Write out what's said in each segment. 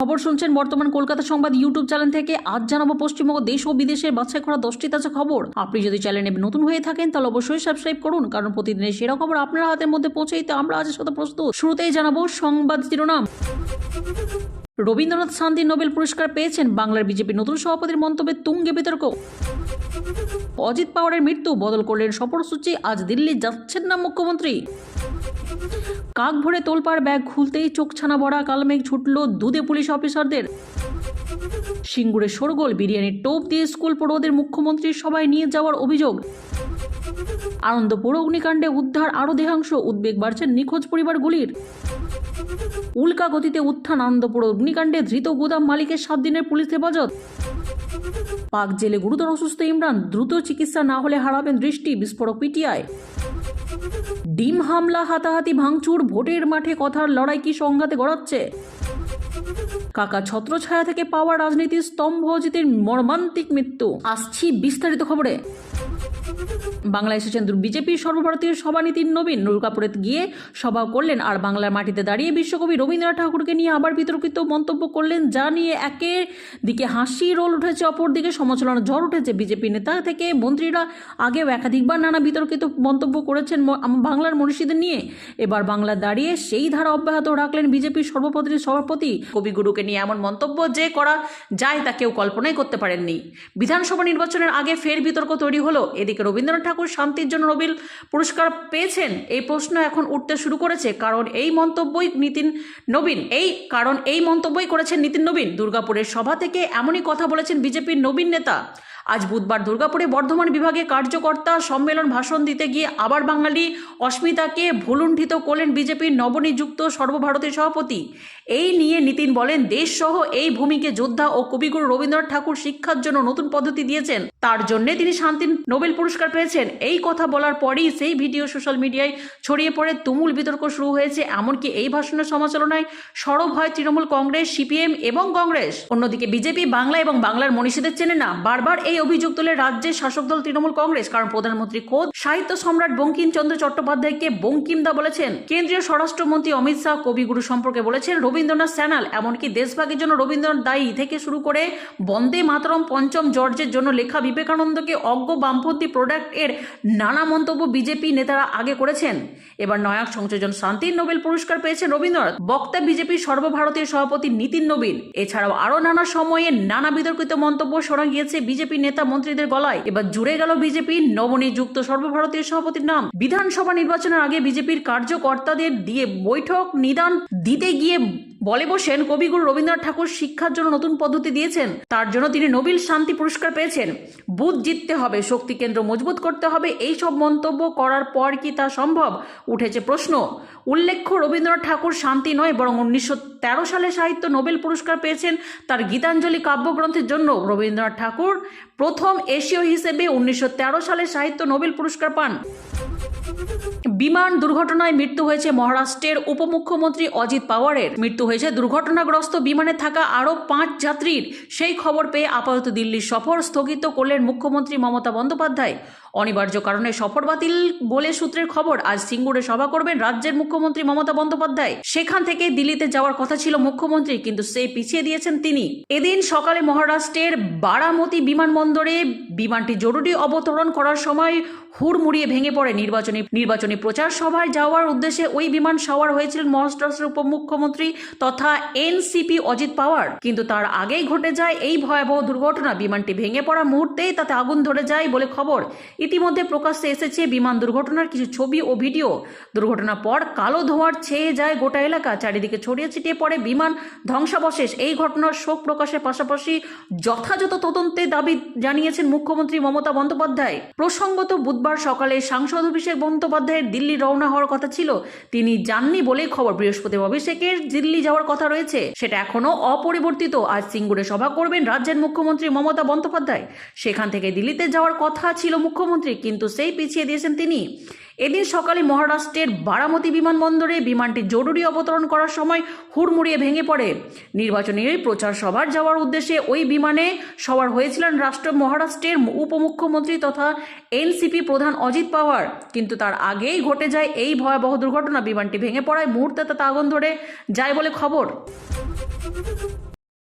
খবর শুনছেন বর্তমান কলকাতা সংবাদ ইউটিউব চ্যানেল থেকে। আজ জানাবো পশ্চিমবঙ্গ দেশ ও বিদেশের বাছাই করা 10টি তাজা খবর। আপনি যদি চ্যানেলে নতুন হয়ে থাকেন তাহলে অবশ্যই সাবস্ক্রাইব করুন, কারণ প্রতিদিনের সেরা খবর আপনার হাতের মধ্যে পৌঁছে দিতে আমরা আজ সাথে প্রস্তুত। শুরুতেই জানাবো সংবাদ শিরোনাম। রবীন্দ্রনাথ শান্তি নোবেল পুরস্কার পেয়েছেন, বাংলার বিজেপি নতুন সভাপতির মন্তব্যে তুঙ্গে বিতর্ক। অজিত পাওয়ারের মৃত্যু, বদল করলেন সফরসূচি, আজ দিল্লি যাচ্ছেন না মুখ্যমন্ত্রী। কাক ভরে তোলপাড়, ব্যাগ খুলতেই চোখ ছানা ভরা কালমেঘ ছুটল দুধে পুলিশ অফিসারদের। সিঙ্গুরে শোরগোল, বিরিয়ানির টোপ দিয়ে স্কুল পড়ুয়াদের মুখ্যমন্ত্রীর সভায় নিয়ে যাওয়ার অভিযোগ। আনন্দপুর অগ্নিকাণ্ডে উদ্ধার আরও দেহাংশ, উদ্বেগ বাড়ছে নিখোঁজ পরিবারগুলির। উল্কা গতিতে উত্থান, আনন্দপুর অগ্নিকাণ্ডে ধৃত গুদাম মালিকের 7 দিনের পুলিশ হেফাজত। পাক জেলে গুরুতর অসুস্থ ইমরান, দ্রুত চিকিৎসা না হলে হারাবেন দৃষ্টি, বিস্ফোরক পিটিআই। ডিম হামলা, হাতাহাতি, ভাঙচুর, ভোটের মাঠে কথার লড়াই কি সংঘাতে গড়াচ্ছে। কাকা ছত্রছায়া থেকে পাওয়া রাজনীতির স্তম্ভ অজিতের মর্মান্তিক মৃত্যু। আসছি বিস্তারিত খবরে। বাংলায় এসেছেন বিজেপির সর্বভারতীয় সভানেত্রী নবীন। দুর্গাপুরে গিয়ে সভা করলেন আর বাংলার মাটিতে দাঁড়িয়ে বিশ্বকবি রবীন্দ্রনাথ ঠাকুরকে নিয়ে আবার বিতর্কিত মন্তব্য করলেন, যা নিয়ে একে দিকে হাসি রোল উঠেছে, অপরদিকে সমালোচনার ঝড় উঠেছে। বিজেপি নেতা থেকে মন্ত্রীরা আগেও একাধিকবার নানা বিতর্কিত মন্তব্য করেছেন বাংলার মনীষীদের নিয়ে। এবার বাংলা দাঁড়িয়ে সেই ধারা অব্যাহত রাখলেন বিজেপির সর্বভারতীয় সভাপতি। কবিগুরুকে নিয়ে এমন মন্তব্য যে করা যায় তা কেউ কল্পনাই করতে পারেননি। বিধানসভা নির্বাচনের আগে ফের বিতর্ক তৈরি হলো। এদিকে রবীন্দ্রনাথ ঠাকুর শান্তির জন্য নোবেল পুরস্কার পেয়েছেন, এই প্রশ্ন এখন উঠতে শুরু করেছে, কারণ এই মন্তব্যই করেছেন নীতিন নবীন। দুর্গাপুরের সভা থেকে এমনই কথা বলেছেন বিজেপির নবীন নেতা। আজ বুধবার দুর্গাপুরে বর্ধমান বিভাগে কার্যকর্তা সম্মেলন ভাষণ দিতে গিয়ে আবার বাঙালি অস্মিতাকে ভুলুণ্ঠিত করলেন বিজেপির নবনিযুক্ত সর্বভারতীয় সভাপতি। এই নিয়ে নীতিন বলেন, দেশসহ এই ভূমিকে যোদ্ধা ও কবিগুরু রবীন্দ্রনাথ ঠাকুর শিক্ষার জন্য নতুন পদ্ধতি দিয়েছেন, তার জন্যে তিনি শান্তির নোবেল পুরস্কার পেয়েছেন। এই কথা বলার পরই সেই ভিডিও সোশ্যাল মিডিয়ায় ছড়িয়ে পড়ে তুমুল বিতর্ক শুরু হয়েছে। এমনকি এই ভাষণের সমালোচনায় সরব হয় তৃণমূল কংগ্রেস, সিপিএম এবং কংগ্রেস। অন্যদিকে বিজেপি বাংলা এবং বাংলার মনীষীদের চেনে না। বারবার এই অভিযোগ তুলে রাজ্যের শাসক দল তৃণমূল কংগ্রেস, কারণ প্রধানমন্ত্রী খোদ সাহিত্য সম্রাট বঙ্কিমচন্দ্র চট্টোপাধ্যায়কে বঙ্কিমদা বলেছেন। কেন্দ্রীয় স্বরাষ্ট্রমন্ত্রী অমিত শাহ কবিগুরু সম্পর্কে বলেছেন রবীন্দ্রনাথ স্যানাল। এমনকি দেশভাগের জন্য রবীন্দ্রনাথ দায়ী থেকে শুরু করে বন্দে মাতরম, পঞ্চম জর্জের জন্য লেখা বিবেকানন্দকে অজ্ঞ বামপন্থী প্রোডাক্ট এর নানা মন্তব্য বিজেপি নেতারা আগে করেছেন। এবার নয়াক সংযোজন শান্তির নোবেল পুরস্কার পেয়েছেন রবীন্দ্রনাথ। বক্তা বিজেপির সর্বভারতীয় সভাপতি নীতিন নবীন। এছাড়াও আরো নানা সময়ে নানা বিতর্কিত মন্তব্য শোনা গিয়েছে বিজেপি নেতা মন্ত্রীদের গলায়। এবার জুড়ে গেল বিজেপির নবনিযুক্ত সর্বভারতীয় সভাপতির নাম। বিধানসভা নির্বাচনের আগে বিজেপির কার্যকর্তাদের দিয়ে বৈঠক নিদান দিতে গিয়ে বলে বসেন, কবিগুরু রবীন্দ্রনাথ ঠাকুর শিক্ষার জন্য নতুন পদ্ধতি দিয়েছেন, তার জন্য তিনি নোবেল শান্তি পুরস্কার পেয়েছেন। বুথ জিততে হবে, শক্তি কেন্দ্র মজবুত করতে হবে, এই সব মন্তব্য করার পর কি তা সম্ভব? উঠেছে প্রশ্ন। উল্লেখ্য, রবীন্দ্রনাথ ঠাকুর শান্তি নয় বরং 1913 সালে সাহিত্য নোবেল পুরস্কার পেয়েছেন তার গীতাঞ্জলি কাব্যগ্রন্থের জন্য। রবীন্দ্রনাথ ঠাকুর প্রথম এশীয় হিসেবে 1913 সালে সাহিত্য নোবেল পুরস্কার পান। বিমান দুর্ঘটনায় মৃত্যু হয়েছে মহারাষ্ট্রের উপমুখ্যমন্ত্রী অজিত পাওয়ারের। মৃত্যু হয়েছে দুর্ঘটনাগ্রস্ত বিমানে থাকা আরও 5 যাত্রীর। সেই খবর পেয়ে আপাতত দিল্লির সফর স্থগিত করলেন মুখ্যমন্ত্রী মমতা বন্দ্যোপাধ্যায়। অনিবার্য কারণে সফর বাতিল বলে সূত্রের খবর। আজ সিঙ্গুরে সভা করবেন রাজ্যের মুখ্যমন্ত্রী মমতা বন্দ্যোপাধ্যায়। সেখান থেকে দিল্লিতে যাওয়ার কথা ছিল মুখ্যমন্ত্রী, কিন্তু সে পিছিয়ে দিয়েছেন তিনি। এদিন সকালে মহারাষ্ট্রের বারামতি বিমানবন্দরে বিমানটি জরুরি অবতরণ করার সময় হুড়মুড়িয়ে ভেঙে পড়ে। নির্বাচনী প্রচার সভায় যাওয়ার উদ্দেশ্যে ওই বিমান সওয়ার হয়েছিলেন মহারাষ্ট্রের উপমুখ্যমন্ত্রী তথা এনসিপি অজিত পাওয়ার, কিন্তু তার আগেই ঘটে যায় এই ভয়াবহ দুর্ঘটনা। বিমানটি ভেঙে পড়া মুহূর্তেই তাতে আগুন ধরে যায় বলে খবর। ইতিমধ্যে প্রকাশ্যে এসেছে বিমান দুর্ঘটনার কিছু ছবি ও ভিডিও। দুর্ঘটনার পর কালো ধোঁয়ার ছেয়ে যায় গোটা এলাকা, চারিদিকে ছড়িয়ে ছিটিয়ে পড়ে বিমান ধ্বংসাবশেষ। এই ঘটনার শোক প্রকাশের পাশাপাশি যথাযথ তদন্তে দাবি জানিয়েছেন মুখ্যমন্ত্রী মমতা বন্দ্যোপাধ্যায়। প্রসঙ্গত বুধবার সকালে সাংসদ অভিষেক বন্দ্যোপাধ্যায়ের দিল্লি রওনা হওয়ার কথা ছিল, তিনি যাননি বলে খবর। বৃহস্পতিবার অভিষেকের দিল্লি যাওয়ার কথা রয়েছে, সেটা এখনো অপরিবর্তিত। আজ সিঙ্গুরে সভা করবেন রাজ্যের মুখ্যমন্ত্রী মমতা বন্দ্যোপাধ্যায়। সেখান থেকে দিল্লিতে যাওয়ার কথা ছিল মুখ্যমন্ত্রী, কিন্তু সেই পিছিয়ে দিয়েছেন তিনি। এদিন সকালে মহারাষ্ট্রের বারামতি বিমানবন্দরে বিমানটি জরুরি অবতরণ করার সময় হুড়মুড়িয়ে ভেঙে পড়ে। নির্বাচনী প্রচার সভার যাওয়ার উদ্দেশ্যে ওই বিমানে সওয়ার হয়েছিলেন মহারাষ্ট্রের উপমুখ্যমন্ত্রী তথা এনসিপি প্রধান অজিত পাওয়ার, কিন্তু তার আগেই ঘটে যায় এই ভয়াবহ দুর্ঘটনা। বিমানটি ভেঙে পড়ায় মুহূর্তে তাতে আগুন ধরে যায় বলে খবর।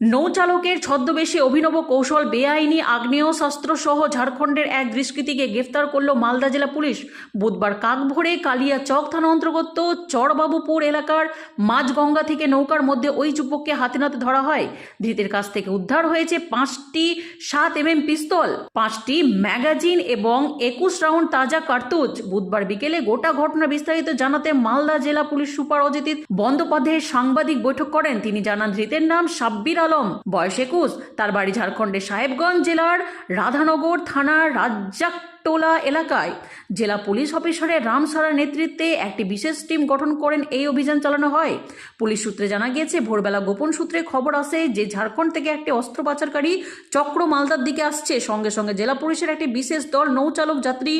নৌচালকের ছদ্মবেশে অভিনব কৌশল, বেআইনি আগ্নেয়াস্ত্র সহ ঝাড়খণ্ডের এক দুষ্কৃতীকে গ্রেফতার করল মালদা জেলা পুলিশ। বুধবার কাকভোরে কালিয়াচক থানা অন্তর্গত চরবাবুপুর এলাকার মাঝগঙ্গা থেকে নৌকার মধ্যে ওই যুবককে হাতে নাতে ধরা হয়। ধৃতের কাছ থেকে উদ্ধার হয়েছে 5টি 7mm পিস্তল, 5টি ম্যাগাজিন এবং 21 রাউন্ড তাজা কার্তুজ। বুধবার বিকেলে গোটা ঘটনা বিস্তারিত জানাতে মালদা জেলা পুলিশ সুপার অজিত বন্দ্যোপাধ্যায় সাংবাদিক বৈঠক করেন। তিনি জানান, ধৃতের নাম সাব্বির আলম, বয়স 21, তার বাড়ি ঝাড়খণ্ডের সাহেবগঞ্জ জেলার রাধানগর থানার রাজ্জাকটোলা এলাকায়। জেলা পুলিশ অফিসারের রামসারার নেতৃত্বে একটি বিশেষ টিম গঠন করেন এই অভিযান চালানো হয়। পুলিশ সূত্রে জানা গিয়েছে, ভোরবেলা গোপন সূত্রে খবর আসে যে ঝাড়খণ্ড থেকে একটি অস্ত্র পাচারকারী চক্র মালদার দিকে আসছে। সঙ্গে সঙ্গে জেলা পুলিশের একটি বিশেষ দল নৌচালক যাত্রী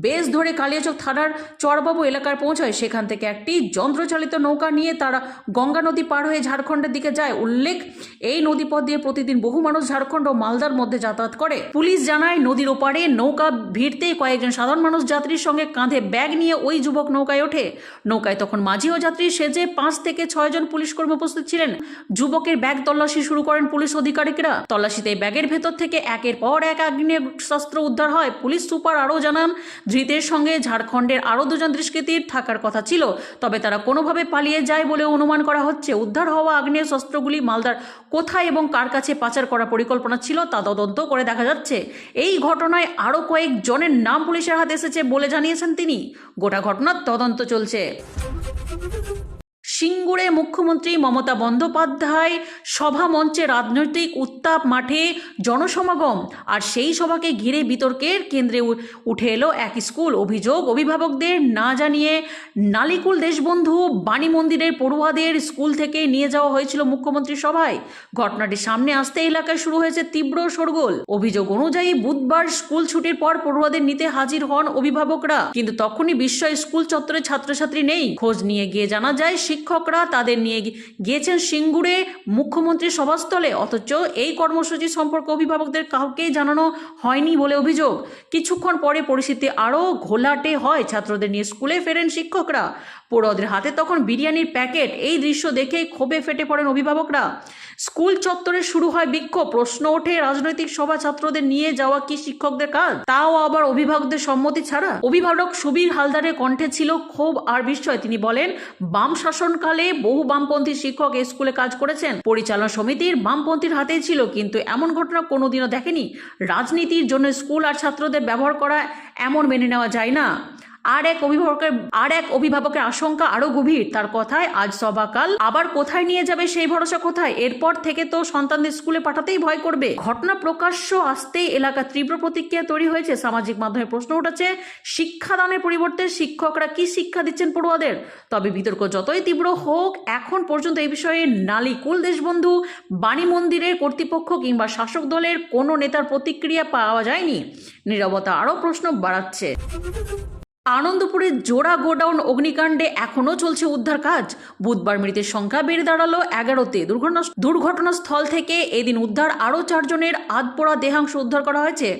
বেশ ধরে কালিয়াচক থানার চরবাবু এলাকায় পৌঁছায়। সেখান থেকে একটি যন্ত্রচালিত নৌকা নিয়ে তারা গঙ্গা নদী পার হয়ে ঝাড়খণ্ডের দিকে যায়। উল্লেখ, এই নদীপথ দিয়ে প্রতিদিন বহু মানুষ ঝাড়খণ্ড ও মালদার মধ্যে যাতায়াত করে। পুলিশ জানায়, নদীর ওপারে নৌকা ভিড়তেই কয়েকজন সাধারণ মানুষ যাত্রীর সঙ্গে কাঁধে ব্যাগ নিয়ে ওই যুবক নৌকায় ওঠে। নৌকায় তখন মাঝি ও যাত্রী সেজে 5 থেকে 6 জন পুলিশকর্মী উপস্থিত ছিলেন। যুবকের ব্যাগ তল্লাশি শুরু করেন পুলিশ আধিকারিকরা। তল্লাশিতে ব্যাগের ভেতর থেকে একের পর এক আগ্নেয়াস্ত্র উদ্ধার হয়। পুলিশ সুপার আরও জানান, ধৃতের সঙ্গে ঝাড়খণ্ডের আরও 2 জন দুষ্কৃতীর থাকার কথা ছিল, তবে তারা কোনোভাবে পালিয়ে যায় বলে অনুমান করা হচ্ছে। উদ্ধার হওয়া আগ্নেয়াস্ত্রগুলি মালদার কোথায় এবং কার কাছে পাচার করার পরিকল্পনা ছিল তা তদন্ত করে দেখা যাচ্ছে। এই ঘটনায় আরও কয়েকজনের নাম পুলিশের হাতে এসেছে বলে জানিয়েছেন তিনি। গোটা ঘটনার তদন্ত চলছে। সিঙ্গুরে মুখ্যমন্ত্রী মমতা বন্দ্যোপাধ্যায় সভা মঞ্চে রাজনৈতিক উত্তাপ, মাঠে জনসমাগম, আর সেই সভাকে ঘিরে বিতর্কের কেন্দ্রে উঠে এলো এক স্কুল। অভিযোগ, অভিভাবকদের না জানিয়ে নালিকুল দেশবন্ধু বাণী মন্দিরের পড়ুয়াদের স্কুল থেকে নিয়ে যাওয়া হয়েছিল মুখ্যমন্ত্রীর সভায়। ঘটনাটি সামনে আসতে এলাকায় শুরু হয়েছে তীব্র শোরগোল। অভিযোগ অনুযায়ী বুধবার স্কুল ছুটির পর পড়ুয়াদের নিতে হাজির হন অভিভাবকরা, কিন্তু তখনই বিস্ময়, স্কুল চত্বরে ছাত্রছাত্রী নেই। খোঁজ নিয়ে গিয়ে জানা যায় শিক্ষকরা তাদের নিয়ে গিয়েছেন সিঙ্গুরে মুখ্যমন্ত্রীর সভাস্থলে, অথচ এই কর্মসূচি সম্পর্কে অভিভাবকদের কাউকেই জানানো হয়নি বলে অভিযোগ। কিছুক্ষণ পরে পরিস্থিতি আরও ঘোলাটে হয়। ছাত্রদের নিয়ে স্কুলে ফেরেন শিক্ষকরা, পড়ুয়াদের হাতে তখন বিরিয়ানির প্যাকেট। এই দৃশ্য দেখেই ক্ষোভে ফেটে পড়েন অভিভাবকরা। স্কুল চত্বরে শুরু হয় বিক্ষোভ। প্রশ্ন ওঠে, রাজনৈতিক সভা ছাত্রদের নিয়ে যাওয়া কি শিক্ষকদের কাজ, তাও আবার অভিভাবকদের সম্মতি ছাড়া? অভিভাবক সুবীর হালদারের কণ্ঠে ছিল ক্ষোভ আর বিস্ময়। তিনি বলেন, বাম শাসনকালে বহু বামপন্থী শিক্ষক এই স্কুলে কাজ করেছেন, পরিচালনা সমিতির বামপন্থীর হাতেই ছিল, কিন্তু এমন ঘটনা কোনোদিনও দেখেনি। রাজনীতির জন্য স্কুল আর ছাত্রদের ব্যবহার করা এমন মেনে নেওয়া যায় না। আর এক অভিভাবকের আশঙ্কা আরো গভীর। তার কথায়, আজ সভাকাল আবার কোথায় নিয়ে যাবে সেই ভরসা কোথায়? এরপর থেকে তো সন্তানদের স্কুলে পাঠাতেই ভয় করবে। ঘটনা প্রকাশ্য আসতেই এলাকা তীব্র প্রতিক্রিয়া তৈরি হয়েছে। সামাজিক মাধ্যমে প্রশ্ন উঠেছে, শিক্ষাদানের পরিবর্তে শিক্ষকরা কি শিক্ষা দিচ্ছেন পড়ুয়াদের? তবে বিতর্ক যতই তীব্র হোক, এখন পর্যন্ত এই বিষয়ে নালিকুল দেশবন্ধু বাণী মন্দিরের কর্তৃপক্ষ কিংবা শাসক দলের কোনো নেতার প্রতিক্রিয়া পাওয়া যায়নি। নীরবতা আরও প্রশ্ন বাড়াচ্ছে। আনন্দপুরের জোড়া গোডাউন অগ্নিকাণ্ডে এখনও চলছে উদ্ধার কাজ। বুধবার মৃতের সংখ্যা বেড়ে দাঁড়ালো 11তে। দুর্ঘটনাস্থল থেকে এদিন উদ্ধার আরও 4 জনের আধপোড়া দেহাংশ উদ্ধার করা হয়েছে।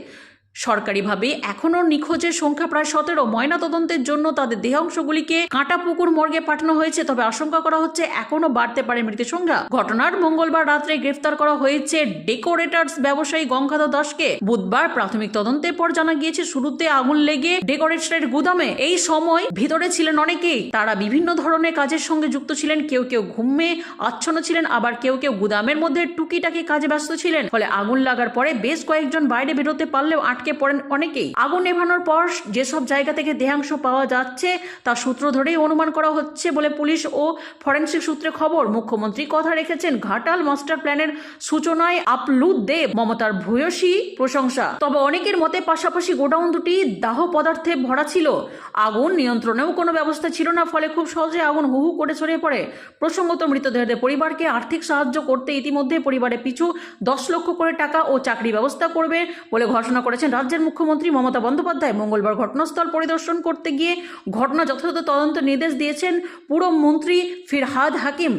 সরকারিভাবে এখনও নিখোঁজের সংখ্যা প্রায় 17। ময়নাতদন্তের জন্য তাদের দেহাংশগুলিকে কাঁটাপুকুর মর্গে পাঠানো হয়েছে, তবে আশঙ্কা করা হচ্ছে এখনও বাড়তে পারে মৃতের সংখ্যা। ঘটনার মঙ্গলবার রাত্রে গ্রেফতার করা হয়েছে ডেকোরেটার্স ব্যবসায়ী গঙ্গাধর দাসকে। বুধবার প্রাথমিক তদন্তের পর জানা গিয়েছে, শুরুতে আগুন লেগে ডেকোরেটরের গুদামে। এই সময় ভিতরে ছিলেন অনেকেই। তারা বিভিন্ন ধরনের কাজের সঙ্গে যুক্ত ছিলেন। কেউ কেউ ঘুমে আচ্ছন্ন ছিলেন, আবার কেউ কেউ গুদামের মধ্যে টুকিটাকি কাজে ব্যস্ত ছিলেন। ফলে আগুন লাগার পরে বেশ কয়েকজন বাইরে বেরোতে পারলেও আটকে পড়েন অনেকেই। আগুন নেভানোর পর যেসব জায়গা থেকে দেহাংশ পাওয়া যাচ্ছে তার সূত্র ধরেই অনুমান করা হচ্ছে বলে পুলিশ ও ফরেনসিক সূত্রে খবর। মুখ্যমন্ত্রী কথা রেখেছেন, ঘাটাল মাস্টার প্ল্যানের সূচনায় আপলু দেব মমতার ভূয়সী প্রশংসা। তবে অনেকের মতে পাশাপাশি গোডাউন দুটি দাহ পদার্থে ভরা ছিল। আগুন নিয়ন্ত্রণেও কোনো ব্যবস্থা ছিল না, ফলে খুব সহজে আগুন হু হু করে ছড়িয়ে পড়ে। প্রসঙ্গত, মৃতদেহদের পরিবারকে আর্থিক সাহায্য করতে ইতিমধ্যে পরিবারের পিছু 10 লক্ষ করে টাকা ও চাকরি ব্যবস্থা করবে বলে ঘোষণা করেছেন রাজ্যের মুখ্যমন্ত্রী মমতা বন্দ্যোপাধ্যায়। মঙ্গলবার ঘটনাস্থল পরিদর্শন করতে গিয়ে ঘটনা যথাযথ তদন্ত নির্দেশ দিয়েছেন পুরমন্ত্রী ফিরহাদ হাকিম।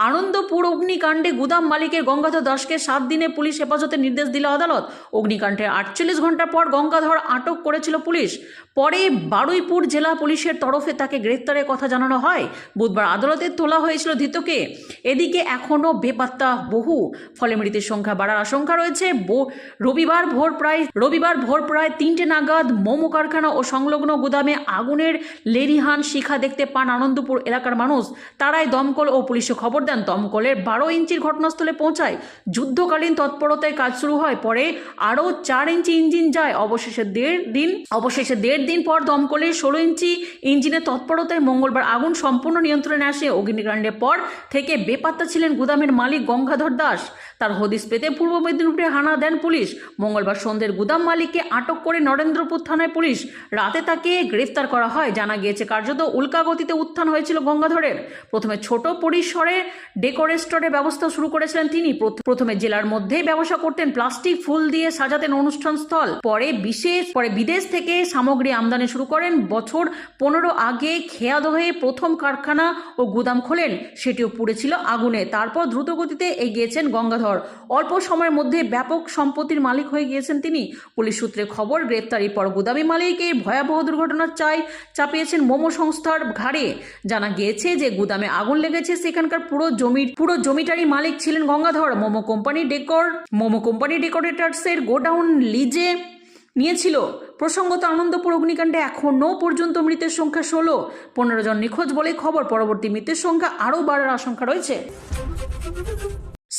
আনন্দপুর অগ্নিকাণ্ডে গুদাম মালিকের গঙ্গাধর দাসকে 7 দিনে পুলিশ হেফাজতের নির্দেশ দিল আদালত। অগ্নিকাণ্ডের 48 ঘন্টা পর গঙ্গাধর আটক করেছিল পুলিশ। পরে বারুইপুর জেলা পুলিশের তরফে তাকে গ্রেফতারের কথা জানানো হয়। বুধবার আদালতে তোলা হয়েছিল ধৃতকে। এদিকে এখনও বেপাত্তা বহু, ফলে মৃতের সংখ্যা বাড়ার আশঙ্কা রয়েছে। রবিবার ভোর প্রায় 3টে নাগাদ মোমো কারখানা ও সংলগ্ন গুদামে আগুনের লেলিহান শিখা দেখতে পান আনন্দপুর এলাকার মানুষ। তারাই দমকল ও পুলিশে খবর দেন। দমকলের 12 ইঞ্চির ঘটনাস্থলে পৌঁছায়। যুদ্ধকালীন তৎপরতায় কাজ শুরু হয়। পরে আরও 4 ইঞ্চি ইঞ্জিন যায়। অবশেষে দেড় দিন পর দমকলের 16 ইঞ্চি ইঞ্জিনের তৎপরতায় মঙ্গলবার আগুন সম্পূর্ণ নিয়ন্ত্রণে আসে। অগ্নিকাণ্ডের পর থেকে বেপাত্তা ছিলেন গুদামের মালিক গঙ্গাধর দাস। তার হদিস পেতে পূর্ব মেদিনীপুরে হানা দেন পুলিশ। মঙ্গলবার সন্ধ্যের গুদাম মালিককে আটক করে নরেন্দ্রপুর থানায় পুলিশ। রাতে তাকে গ্রেফতার করা হয়। জানা গিয়েছে কার্যত উল্কা গতিতে উত্থান হয়েছিল গঙ্গাধরের। প্রথমে ছোট পরিসরে ডেকোরেটরের ব্যবস্থা শুরু করেছিলেন তিনি। প্রথমে জেলার মধ্যেই ব্যবসা করতেন, প্লাস্টিক ফুল দিয়ে সাজাতেন অনুষ্ঠান স্থল। পরে বিদেশ থেকে সামগ্রী আমদানি শুরু করেন। বছর 15 আগে খেয়াদহে প্রথম কারখানা ও গুদাম খোলেন, সেটিও পুড়েছিল আগুনে। তারপর দ্রুত গতিতে এগিয়েছেন গঙ্গাধর। অল্প সময়ের মধ্যে ব্যাপক সম্পত্তির মালিক হয়ে গিয়েছেন তিনি। পুলিশ সূত্রে খবর, গ্রেফতারির পর গুদামি মালিক এই ভয়াবহ দুর্ঘটনার চাপিয়েছেন মোমো সংস্থার ঘাড়ে। জানা গিয়েছে যে গুদামে আগুন লেগেছে সেখানকার পুরো জমিটারই মালিক ছিলেন গঙ্গাধর। মোমো কোম্পানি ডেকোরেটরসের গোডাউন লিজে নিয়েছিল। প্রসঙ্গত, আনন্দপুর অগ্নিকাণ্ডে এখনও পর্যন্ত মৃতের সংখ্যা 16। 15 জন নিখোঁজ বলে খবর। পরবর্তী মৃতের সংখ্যা আরও বাড়ার আশঙ্কা রয়েছে।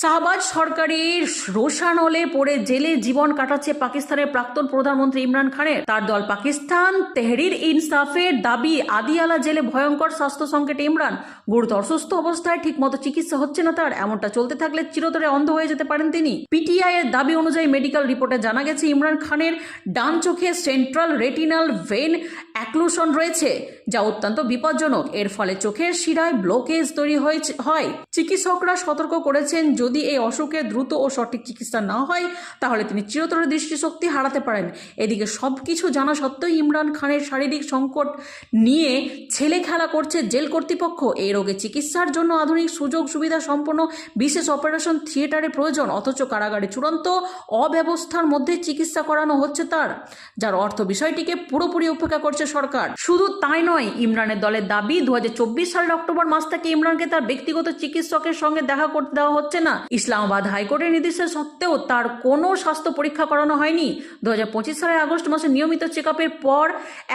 শাহবাজ সরকারের রোষানলে পড়ে জেলে জীবন কাটাচ্ছে পাকিস্তানের প্রাক্তন প্রধানমন্ত্রী ইমরান খানের। তার দল পাকিস্তান তেহরির ইনসাফের দাবি, আদিয়ালা জেলে ভয়ঙ্কর স্বাস্থ্য সংকটে ইমরান। গুরুতর অসুস্থ অবস্থায় ঠিকমতো চিকিৎসা হচ্ছে না তার। এমনটা চলতে থাকলে চিরতরে অন্ধ হয়ে যেতে পারেন তিনি। পিটিআই এর দাবি অনুযায়ী মেডিকেল রিপোর্টে জানা গেছে ইমরান খানের ডান চোখে সেন্ট্রাল রেটিনাল ভেন অ্যাক্লুশন রয়েছে, যা অত্যন্ত বিপজ্জনক। এর ফলে চোখের শিরায় ব্লকেজ তৈরি হয়। চিকিৎসকরা সতর্ক করেছেন, যদি এই অসুখের দ্রুত ও সঠিক চিকিৎসা না হয় তাহলে তিনি চিরতরে দৃষ্টিশক্তি হারাতে পারেন। এদিকে সবকিছু জানা সত্ত্বেও ইমরান খানের শারীরিক সংকট নিয়ে ছেলে খেলা করছে জেল কর্তৃপক্ষ। এই রোগে চিকিৎসার জন্য আধুনিক সুযোগ সুবিধা সম্পন্ন বিশেষ অপারেশন থিয়েটারের প্রয়োজন, অথচ কারাগারে চূড়ান্ত অব্যবস্থার মধ্যে চিকিৎসা করানো হচ্ছে তার, যার অর্থ বিষয়টিকে পুরোপুরি উপেক্ষা করছে সরকার। শুধু তাই নয়, ইমরানের দলের দাবি 2024 সালের অক্টোবর মাস থেকে ইমরানকে তার ব্যক্তিগত চিকিৎসকের সঙ্গে দেখা করতে দেওয়া হচ্ছে না। ইসলামাবাদ হাইকোর্টের নির্দেশের সত্ত্বেও তার কোনো স্বাস্থ্য পরীক্ষা করানো হয়নি। 2025 সালের আগস্ট মাসে নিয়মিত চেকআপের পর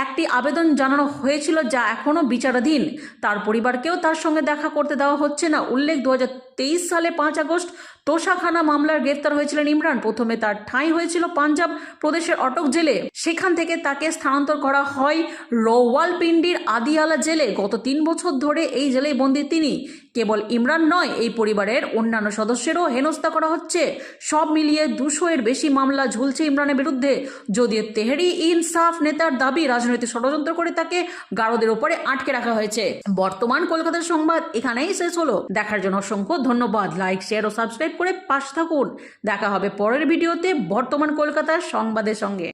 একটি আবেদন জানানো হয়েছিল, যা এখনও বিচারাধীন। তার পরিবারকেও তার সঙ্গে দেখা করতে দেওয়া হচ্ছে না। উল্লেখ, 2023 সালে 5 আগস্ট তোষাখানা মামলার গ্রেফতার হয়েছিলেন ইমরান। প্রথমে তার ঠাঁই হয়েছিল পাঞ্জাব প্রদেশের অটক জেলে। সেখান থেকে তাকে স্থানান্তর করা হয় রাওয়ালপিন্ডির আদিয়ালা জেলে। গত 3 বছর ধরে এই জেলেই বন্দী তিনি। কেবল ইমরান নয়, এই পরিবারের অন্যান্য সদস্যেরও হেনস্থা করা হচ্ছে। সব মিলিয়ে 200 এর বেশি মামলা ঝুলছে ইমরানের বিরুদ্ধে। যদিও তেহরি ইনসাফ নেতার দাবি, রাজনৈতিক ষড়যন্ত্র করে তাকে গারদের উপরে আটকে রাখা হয়েছে। বর্তমান কলকাতার সংবাদ এখানেই শেষ হলো। দেখার জন্য অসংখ্য ধন্যবাদ। লাইক, শেয়ার ও সাবস্ক্রাইব করে পাশে থাকুন। দেখা হবে পরের ভিডিওতে বর্তমান কলকাতার সংবাদের সঙ্গে।